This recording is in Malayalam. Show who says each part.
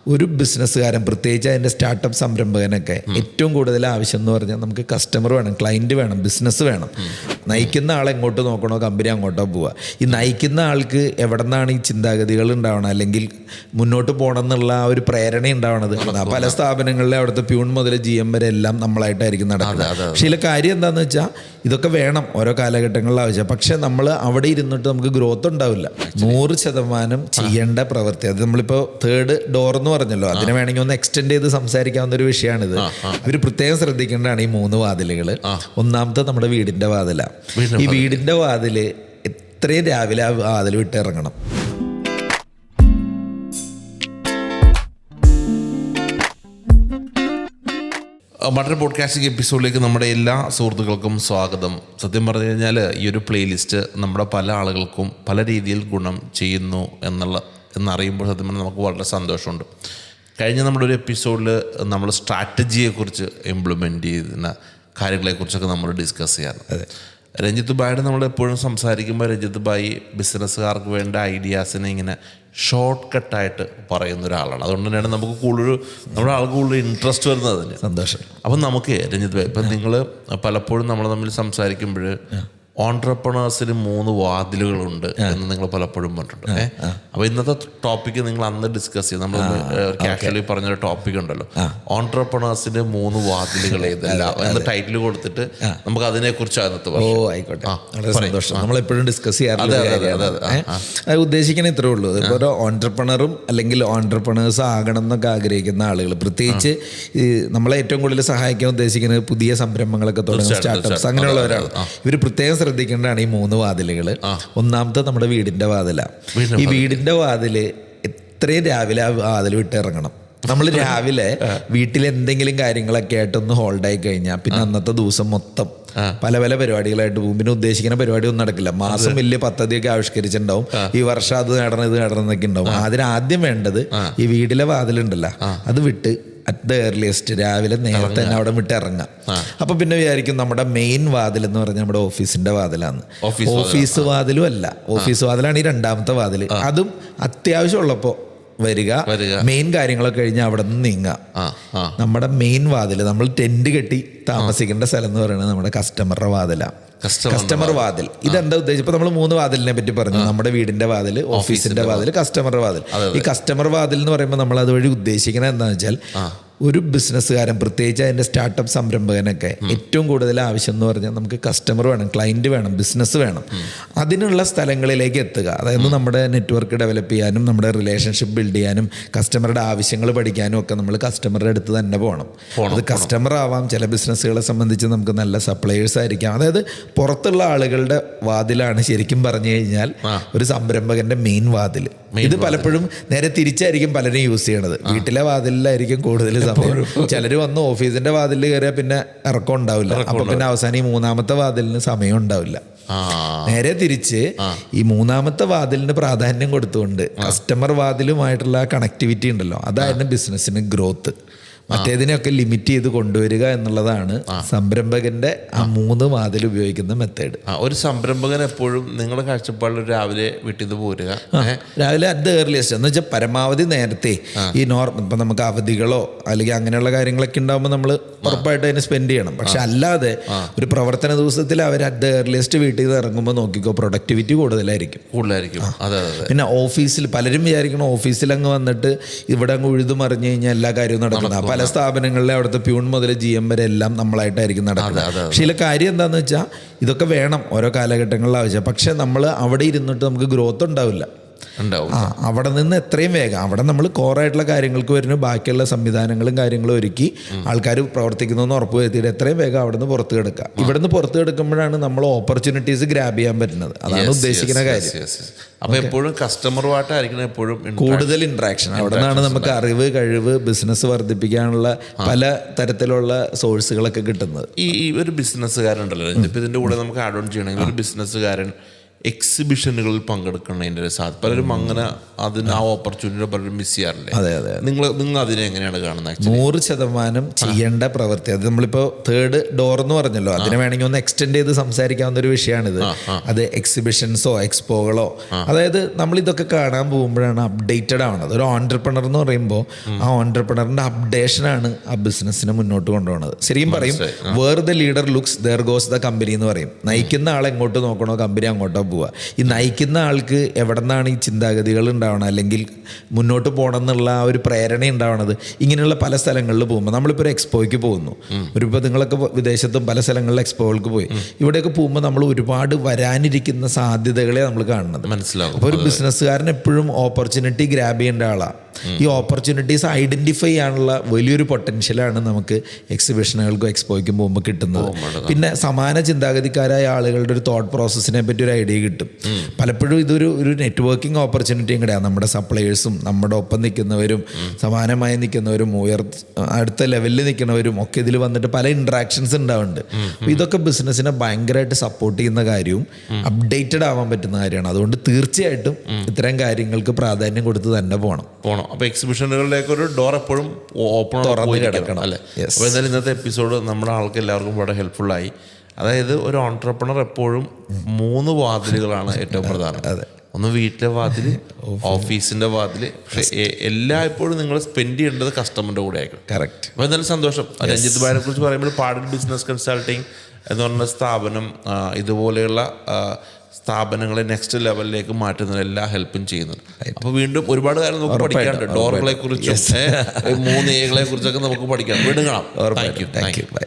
Speaker 1: ഒരു ബിസിനസ്സുകാരൻ പ്രത്യേകിച്ച് അതിൻ്റെ സ്റ്റാർട്ടപ്പ് സംരംഭകനൊക്കെ ഏറ്റവും കൂടുതൽ ആവശ്യം എന്ന് പറഞ്ഞാൽ നമുക്ക് കസ്റ്റമർ വേണം, ക്ലയൻറ്റ് വേണം, ബിസിനസ് വേണം. നയിക്കുന്ന ആളെ എങ്ങോട്ട് നോക്കണോ കമ്പനി അങ്ങോട്ടോ പോവുക. ഈ നയിക്കുന്ന ആൾക്ക് എവിടെ നിന്നാണ് ഈ ചിന്താഗതികൾ ഉണ്ടാവണം, അല്ലെങ്കിൽ മുന്നോട്ട് പോകണം എന്നുള്ള ആ ഒരു പ്രേരണ ഉണ്ടാവണത്. പല സ്ഥാപനങ്ങളിലെ അവിടുത്തെ പ്യൂൺ മുതൽ GM വരെ എല്ലാം നമ്മളായിട്ടായിരിക്കും നടക്കുന്നത്. പക്ഷേ ഇതിലെ കാര്യം എന്താണെന്ന് വെച്ചാൽ ഇതൊക്കെ വേണം ഓരോ കാലഘട്ടങ്ങളിൽ ആവശ്യം. പക്ഷെ നമ്മൾ അവിടെ ഇരുന്നിട്ട് നമുക്ക് ഗ്രോത്ത് ഉണ്ടാവില്ല. 100% ചെയ്യേണ്ട പ്രവൃത്തി അത് നമ്മളിപ്പോൾ തേർഡ് ഡോർ എന്ന് പറഞ്ഞല്ലോ, അതിനെ വേണമെങ്കിൽ ഒന്ന് എക്സ്റ്റെൻഡ് ചെയ്ത് സംസാരിക്കാവുന്ന ഒരു വിഷയമാണിത്. ഇവർ പ്രത്യേകം ശ്രദ്ധിക്കേണ്ടതാണ് ഈ 3 വാതിലുകൾ. ഒന്നാമത്തെ നമ്മുടെ വീടിൻ്റെ വാതിലാണ്. ഈ വീടിൻ്റെ വാതില് എത്രയും രാവിലെ ആ വാതിൽ വിട്ട് ഇറങ്ങണം.
Speaker 2: മറ്റൊരു പോഡ്കാസ്റ്റിംഗ് എപ്പിസോഡിലേക്ക് നമ്മുടെ എല്ലാ സുഹൃത്തുക്കൾക്കും സ്വാഗതം. സത്യം പറഞ്ഞു കഴിഞ്ഞാൽ ഈ ഒരു പ്ലേലിസ്റ്റ് നമ്മുടെ പല ആളുകൾക്കും പല രീതിയിൽ ഗുണം ചെയ്യുന്നു എന്നറിയുമ്പോൾ സത്യം പറഞ്ഞാൽ നമുക്ക് വളരെ സന്തോഷമുണ്ട്. കഴിഞ്ഞ നമ്മുടെ ഒരു എപ്പിസോഡിൽ നമ്മൾ സ്ട്രാറ്റജിയെക്കുറിച്ച് ഇംപ്ലിമെൻ്റ് ചെയ്യുന്ന കാര്യങ്ങളെക്കുറിച്ചൊക്കെ നമ്മൾ ഡിസ്കസ് ചെയ്യാറ്. അതെ, രഞ്ജിത്ത് ഭായിയുടെ നമ്മൾ എപ്പോഴും സംസാരിക്കുമ്പോൾ രഞ്ജിത്ത് ഭായി ബിസിനസ്സുകാർക്ക് വേണ്ട ഐഡിയാസിനെ ഇങ്ങനെ ഷോർട്ട് കട്ടായിട്ട് പറയുന്ന ഒരാളാണ്. അതുകൊണ്ട് തന്നെയാണ് നമുക്ക് നമ്മുടെ ആൾക്ക് കൂടുതൽ ഇൻട്രസ്റ്റ് വരുന്നത് അതിന്.
Speaker 1: സന്തോഷം.
Speaker 2: അപ്പം നമുക്ക് രഞ്ജിത്ത് ഭായി, ഇപ്പം നിങ്ങൾ പലപ്പോഴും നമ്മൾ തമ്മിൽ സംസാരിക്കുമ്പോൾ ഓൺട്രപ്രണേഴ്സിന് 3 വാതിലുകളുണ്ട് എന്ന് നിങ്ങൾ പലപ്പോഴും പറഞ്ഞിട്ടുണ്ട്. അപ്പോൾ ഇന്നത്തെ ടോപ്പിക്ക് നിങ്ങൾ അന്ന് ഡിസ്കസ് ചെയ്ത് നമ്മൾ കാഷ്വലി പറഞ്ഞൊരു ടോപ്പിക് ഉണ്ടല്ലോ, ഓൺട്രപ്രണേഴ്സിന്റെ 3 വാതിലുകൾ ഏതെല്ലാം എന്ന ടൈറ്റിൽ കൊടുത്തിട്ട് നമുക്ക് അതിനെക്കുറിച്ച് അന്നത്തെ
Speaker 1: ആയിക്കോട്ടെ. വളരെ സന്തോഷം. നമ്മളെപ്പോഴും ഡിസ്കസ് ചെയ്യാറുണ്ട്. ഉദ്ദേശിക്കണ ഇത്രേ ഉള്ളൂ. ഓരോ ഓൺട്രപ്രണറും അല്ലെങ്കിൽ ഓൺട്രപ്രണേഴ്സ് ആകണം എന്നൊക്കെ ആഗ്രഹിക്കുന്ന ആളുകൾ, പ്രത്യേകിച്ച് നമ്മളെ ഏറ്റവും കൂടുതൽ സഹായിക്കാൻ ഉദ്ദേശിക്കുന്നത് പുതിയ സംരംഭങ്ങളൊക്കെ തുടങ്ങുന്ന സ്റ്റാർട്ടപ്സ് അങ്ങനെയുള്ളവരാണ്. ഇവർ പ്രത്യേകം ശ്രദ്ധിക്കേണ്ടതാണ് ഈ 3 വാതിലുകൾ. ഒന്നാമത്തെ നമ്മുടെ വീടിൻ്റെ വാതിലാണ്. ഈ വീടിൻ്റെ വാതില് എത്രയും രാവിലെ ആ വാതിൽ വിട്ട് ഇറങ്ങണം. നമ്മൾ രാവിലെ വീട്ടിൽ എന്തെങ്കിലും കാര്യങ്ങളൊക്കെ ആയിട്ടൊന്ന് ഹോൾഡായി കഴിഞ്ഞാൽ പിന്നെ അന്നത്തെ ദിവസം മൊത്തം പല പല പരിപാടികളായിട്ട് പോകും. പിന്നെ ഉദ്ദേശിക്കുന്ന പരിപാടി ഒന്നും നടക്കില്ല. മാസം വലിയ പദ്ധതിയൊക്കെ ആവിഷ്കരിച്ചിട്ടുണ്ടാവും, ഈ വർഷം അത് നടണം ഇത് നടണം എന്നൊക്കെ ഉണ്ടാവും. ആദ്യം വേണ്ടത് ഈ വീട്ടിലെ വാതിലുണ്ടല്ലോ അത് വിട്ട് അറ്റ് ദ ഏർലിയസ്റ്റ് രാവിലെ നേരത്തെ തന്നെ അവിടെ വിട്ട് ഇറങ്ങാം. അപ്പൊ പിന്നെ വിചാരിക്കും നമ്മുടെ മെയിൻ വാതിൽ എന്ന് പറഞ്ഞാൽ നമ്മുടെ ഓഫീസിന്റെ വാതിലാണ്. ഓഫീസ് വാതിലും അല്ല, ഓഫീസ് വാതിലാണ് ഈ 2ാമത്തെ വാതിൽ. അതും അത്യാവശ്യമുള്ളപ്പോ വരിക, മെയിൻ കാര്യങ്ങളൊക്കെ കഴിഞ്ഞാൽ അവിടെ നിന്ന് നീങ്ങാം. നമ്മുടെ മെയിൻ വാതിൽ, നമ്മൾ ടെന്റ് കെട്ടി താമസിക്കേണ്ട സ്ഥലം എന്ന് പറയുന്നത് നമ്മുടെ കസ്റ്റമറുടെ വാതിലാണ്. കസ്റ്റമർ വാതിൽ. ഇതെന്താ ഉദ്ദേശിച്ചത്? ഇപ്പൊ നമ്മൾ 3 വാതിലിനെ പറ്റി പറഞ്ഞു. നമ്മുടെ വീടിന്റെ വാതിൽ, ഓഫീസിന്റെ വാതിൽ, കസ്റ്റമറുടെ വാതിൽ. ഈ കസ്റ്റമർ വാതിൽ എന്ന് പറയുമ്പോൾ നമ്മൾ അതുവഴി ഉദ്ദേശിക്കുന്നത് എന്താണെന്ന് വെച്ചാൽ ഒരു ബിസിനസ്സുകാരൻ പ്രത്യേകിച്ച് അതിൻ്റെ സ്റ്റാർട്ടപ്പ് സംരംഭകനൊക്കെ ഏറ്റവും കൂടുതൽ ആവശ്യം എന്ന് പറഞ്ഞാൽ നമുക്ക് കസ്റ്റമർ വേണം, ക്ലയൻറ്റ് വേണം, ബിസിനസ് വേണം. അതിനുള്ള സ്ഥലങ്ങളിലേക്ക് എത്തുക. അതായത് നമ്മുടെ നെറ്റ്വർക്ക് ഡെവലപ്പ് ചെയ്യാനും നമ്മുടെ റിലേഷൻഷിപ്പ് ബിൽഡ് ചെയ്യാനും കസ്റ്റമറുടെ ആവശ്യങ്ങൾ പഠിക്കാനും ഒക്കെ നമ്മൾ കസ്റ്റമറുടെ അടുത്ത് തന്നെ പോകണം. അത് കസ്റ്റമർ ആവാം, ചില ബിസിനസ്സുകളെ സംബന്ധിച്ച് നമുക്ക് നല്ല സപ്ലയേഴ്സ് ആയിരിക്കാം. അതായത് പുറത്തുള്ള ആളുകളുടെ വാതിലാണ് ശരിക്കും പറഞ്ഞു കഴിഞ്ഞാൽ ഒരു സംരംഭകന്റെ മെയിൻ വാതിൽ. ഇത് പലപ്പോഴും നേരെ തിരിച്ചായിരിക്കും പലരും യൂസ് ചെയ്യണത്. വീട്ടിലെ വാതിലിലായിരിക്കും കൂടുതൽ സമയം. ചിലർ വന്ന് ഓഫീസിന്റെ വാതിലിൽ കയറിയാൽ പിന്നെ ഇറക്കം ഉണ്ടാവില്ല. അപ്പൊ പിന്നെ അവസാനം ഈ 3ാമത്തെ വാതിലിന് സമയം ഉണ്ടാവില്ല. നേരെ തിരിച്ച് ഈ 3ാമത്തെ വാതിലിന് പ്രാധാന്യം കൊടുത്തുകൊണ്ട് കസ്റ്റമർ വാതിലുമായിട്ടുള്ള കണക്ടിവിറ്റി ഉണ്ടല്ലോ, അതായിരുന്നു ബിസിനസ്സിന് ഗ്രോത്ത്. മറ്റേതിനെയൊക്കെ ലിമിറ്റ് ചെയ്ത് കൊണ്ടുവരിക എന്നുള്ളതാണ് സംരംഭകന്റെ ആ 3 വാതിൽ ഉപയോഗിക്കുന്ന മെത്തേഡ്.
Speaker 2: ഒരു സംരംഭകൻ എപ്പോഴും നിങ്ങളുടെ കാഴ്ചപ്പാടിൽ രാവിലെ വീട്ടിൽ നിന്ന് പോരുക,
Speaker 1: രാവിലെ അറ്റ് ദ ഏർലിയസ്റ്റ് എന്ന് വെച്ചാൽ പരമാവധി നേരത്തെ. ഈ ഇപ്പൊ നമുക്ക് അവധികളോ അല്ലെങ്കിൽ അങ്ങനെയുള്ള കാര്യങ്ങളൊക്കെ ഉണ്ടാകുമ്പോൾ നമ്മൾ ഉറപ്പായിട്ട് അതിന് സ്പെൻഡ് ചെയ്യണം. പക്ഷെ അല്ലാതെ ഒരു പ്രവർത്തന ദിവസത്തിൽ അവർ അറ്റ് ദ ഏർലിയസ്റ്റ് വീട്ടിൽ നിന്ന് ഇറങ്ങുമ്പോൾ നോക്കിക്കോ പ്രൊഡക്ടിവിറ്റി കൂടുതലായിരിക്കും. പിന്നെ ഓഫീസിൽ പലരും വിചാരിക്കണം ഓഫീസിൽ അങ്ങ് വന്നിട്ട് ഇവിടെ അങ്ങ് ഉഴുതു മറിഞ്ഞു കഴിഞ്ഞാൽ എല്ലാ കാര്യവും നടക്കുന്നത്. പല സ്ഥാപനങ്ങളിലെ അവിടുത്തെ പ്യൂൺ മുതൽ GM വരെ എല്ലാം നമ്മളായിട്ടായിരിക്കും നടക്കുന്നത്. പക്ഷേ ഇതിലെ കാര്യം എന്താണെന്ന് വെച്ചാൽ ഇതൊക്കെ വേണം ഓരോ കാലഘട്ടങ്ങളിൽ ആവശ്യം. പക്ഷെ നമ്മൾ അവിടെ ഇരുന്നിട്ട് നമുക്ക് ഗ്രോത്ത് ഉണ്ടാവില്ല. അവിടെ നിന്ന് എത്രയും വേഗം അവിടെ നമ്മൾ കോറായിട്ടുള്ള കാര്യങ്ങൾക്ക് വരുന്നു, ബാക്കിയുള്ള സംവിധാനങ്ങളും കാര്യങ്ങളും ഒരുക്കി ആൾക്കാർ പ്രവർത്തിക്കുന്നു എന്ന് ഉറപ്പ് വരുത്തിയിട്ട് എത്രയും വേഗം അവിടെ നിന്ന് പുറത്ത് കിടക്കുക. ഇവിടുന്ന് പുറത്ത് കിടക്കുമ്പോഴാണ് നമ്മൾ ഓപ്പർച്യൂണിറ്റീസ് ഗ്രാബ് ചെയ്യാൻ പറ്റുന്നത്. അതാണ് ഉദ്ദേശിക്കുന്ന കാര്യം.
Speaker 2: അപ്പൊ എപ്പോഴും കസ്റ്റമറുമായിട്ടായിരിക്കണം എപ്പോഴും കൂടുതൽ
Speaker 1: ഇന്ററാക്ഷൻ. അവിടെ നിന്നാണ് നമുക്ക് അറിവ്, കഴിവ്, ബിസിനസ് വർദ്ധിപ്പിക്കാനുള്ള പല തരത്തിലുള്ള സോഴ്സുകളൊക്കെ കിട്ടുന്നത്.
Speaker 2: ഈ ഒരു ബിസിനസ്സുകാരൻ ഉണ്ടല്ലോ, ഇപ്പൊ ഇതിന്റെ കൂടെ നമുക്ക് ആഡ് ഓൺ ചെയ്യണമെങ്കിൽ ഒരു ബിസിനസ്സുകാരൻ എക്സിബിഷനുകളിൽ പങ്കെടുക്കുന്നതിൻ്റെ ഒരു സാധ്യത പലരും അങ്ങനെ അതിന് ആ ഓപ്പർച്യൂണിറ്റി പലരും മിസ് ചെയ്യാറില്ലേ?
Speaker 1: അതെ.
Speaker 2: നിങ്ങൾ അതിനെ എങ്ങനെയാണ് കാണുന്നത്?
Speaker 1: 100% ചെയ്യേണ്ട പ്രവൃത്തി. അത് നമ്മളിപ്പോൾ തേർഡ് ഡോർ എന്ന് പറഞ്ഞല്ലോ, അതിനെ വേണമെങ്കിൽ ഒന്ന് എക്സ്റ്റെൻഡ് ചെയ്ത് സംസാരിക്കാവുന്ന ഒരു വിഷയമാണിത്. അത് എക്സിബിഷൻസോ എക്സ്പോകളോ, അതായത് നമ്മളിതൊക്കെ കാണാൻ പോകുമ്പോഴാണ് അപ്ഡേറ്റഡ് ആവുന്നത്. ഒരു ഓൺട്രപ്രണർ എന്ന് പറയുമ്പോൾ ആ ഓൺട്രപ്രണറിന്റെ അപ്ഡേഷനാണ് ആ ബിസിനസ്സിനെ മുന്നോട്ട് കൊണ്ടുപോകുന്നത്. ശരിക്കും പറയും, where the leader looks there goes the company എന്ന് പറയും. നയിക്കുന്ന ആൾ എങ്ങോട്ട് നോക്കണോ കമ്പനി അങ്ങോട്ടോ പോവുക. ഈ നയിക്കുന്ന ആൾക്ക് എവിടെ നിന്നാണ് ഈ ചിന്താഗതികൾ ഉണ്ടാവണം, അല്ലെങ്കിൽ മുന്നോട്ട് പോകണം എന്നുള്ള ആ ഒരു പ്രേരണ ഉണ്ടാവണത് ഇങ്ങനെയുള്ള പല സ്ഥലങ്ങളിൽ പോകുമ്പോൾ. നമ്മളിപ്പോൾ ഒരു എക്സ്പോയ്ക്ക് പോകുന്നു, ഇപ്പോൾ നിങ്ങളൊക്കെ വിദേശത്തും പല സ്ഥലങ്ങളിൽ എക്സ്പോകൾക്ക് പോയി, ഇവിടെയൊക്കെ പോകുമ്പോൾ നമ്മൾ ഒരുപാട് വരാനിരിക്കുന്ന സാധ്യതകളെ നമ്മൾ കാണുന്നത് മനസ്സിലാവും. അപ്പോൾ ഒരു ബിസിനസ്സുകാരൻ എപ്പോഴും ഓപ്പർച്യൂണിറ്റി ഗ്രാബ് ചെയ്യേണ്ട ആളാണ്. ഈ ഓപ്പർച്യൂണിറ്റീസ് ഐഡന്റിഫൈ ചെയ്യാനുള്ള വലിയൊരു പൊട്ടൻഷ്യലാണ് നമുക്ക് എക്സിബിഷനുകൾക്കും എക്സ്പോയ്ക്കും പോകുമ്പോൾ കിട്ടുന്നത്. പിന്നെ സമാന ചിന്താഗതിക്കാരായ ആളുകളുടെ ഒരു തോട്ട് പ്രോസസ്സിനെ പറ്റി ഒരു ഐഡിയ കിട്ടും. പലപ്പോഴും ഇതൊരു വർക്കിംഗ് ഓപ്പർച്യൂണിറ്റിയും കൂടെയാണ്. നമ്മുടെ സപ്ലയേഴ്സും നമ്മുടെ ഒപ്പം നിൽക്കുന്നവരും സമാനമായി നിൽക്കുന്നവരും അടുത്ത ലെവലിൽ നിൽക്കുന്നവരും ഒക്കെ ഇതിൽ വന്നിട്ട് പല ഇൻട്രാക്ഷൻസ് ഉണ്ടാവുന്നുണ്ട്. അപ്പോൾ ഇതൊക്കെ ബിസിനസ്സിനെ ഭയങ്കരമായിട്ട് സപ്പോർട്ട് ചെയ്യുന്ന കാര്യവും അപ്ഡേറ്റഡ് ആവാൻ പറ്റുന്ന കാര്യമാണ്. അതുകൊണ്ട് തീർച്ചയായിട്ടും ഇത്തരം കാര്യങ്ങൾക്ക് പ്രാധാന്യം കൊടുത്ത് തന്നെ പോകണം.
Speaker 2: അപ്പോൾ എക്സിബിഷനുകളിലേക്ക് ഒരു ഡോർ എപ്പോഴും ഓപ്പൺ കിടക്കണം അല്ലേ? അപ്പോൾ എന്തായാലും ഇന്നത്തെ എപ്പിസോഡ് നമ്മുടെ ആൾക്ക് എല്ലാവർക്കും വളരെ ഹെൽപ്ഫുള്ളായി. അതായത് ഒരു ഓൺട്രപ്രണർ എപ്പോഴും 3 വാതിലുകളാണ് ഏറ്റവും പ്രധാനം. ഒന്ന് വീട്ടിലെ വാതില്, ഓഫീസിന്റെ വാതില്. പക്ഷെ എപ്പോഴും നിങ്ങൾ സ്പെൻഡ് ചെയ്യേണ്ടത് കസ്റ്റമറിന്റെ കൂടെ ആയിരിക്കും. കറക്റ്റ്. അപ്പോൾ എന്തായാലും സന്തോഷം. രഞ്ജിത്ത് ഭായിനെ കുറിച്ച് പറയുമ്പോൾ പാടൻ ബിസിനസ് കൺസൾട്ടിങ് എന്ന് പറഞ്ഞ സ്ഥാപനം ഇതുപോലെയുള്ള സ്ഥാപനങ്ങളെ നെക്സ്റ്റ് ലെവലിലേക്ക് മാറ്റുന്ന എല്ലാ ഹെൽപ്പും ചെയ്യുന്നുണ്ട്. അപ്പോൾ വീണ്ടും ഒരുപാട് കാര്യം നമുക്ക് പഠിക്കാനുണ്ട്. ഡോറുകളെ കുറിച്ചും 3 Aകളെ കുറിച്ചൊക്കെ നമുക്ക് പഠിക്കാം. വീണ്ടും കാണാം. Thank you.
Speaker 1: ബൈ.